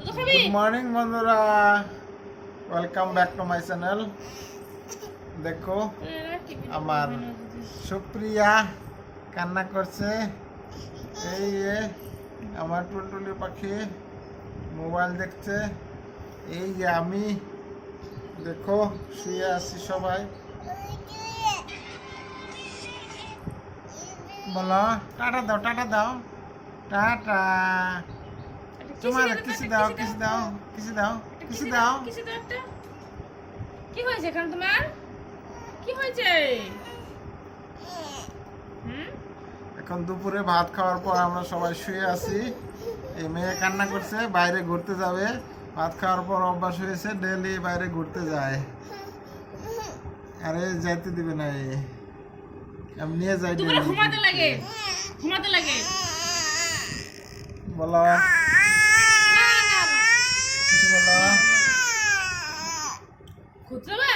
Good morning বন্ধুরা, welcome back to my channel. দেখো আমার সুপ্রিয়া কান্না করছে। এই যে আমার টুলটুলি পাখি মোবাইল দেখছে। এই যে আমি দেখো শুয়ে আছি সবাই। বলো টাটা দাও, টাটা দাও, টাটা। তোমার কিছু দাও, কিছু দাও, কিছু দাও, কিছু দাও। কি হয়েছে এখন তোমার? কি হয়েছে? এখন দুপুরে ভাত খাওয়ার পর আমরা সবাই শুয়ে আছি। এই মেয়ে কান্না করছে, বাইরে ঘুরতে যাবে। ভাত খাওয়ার পর অভ্যাস হয়েছে, ডেলি বাইরে ঘুরতে যায়। আরে যাইতে দিবে না, নিয়ে যাই। দুপুরে ঘুমাতে লাগে, ঘুমাতে লাগে। বলো কিছু বলো। ঘুরতে যাবে?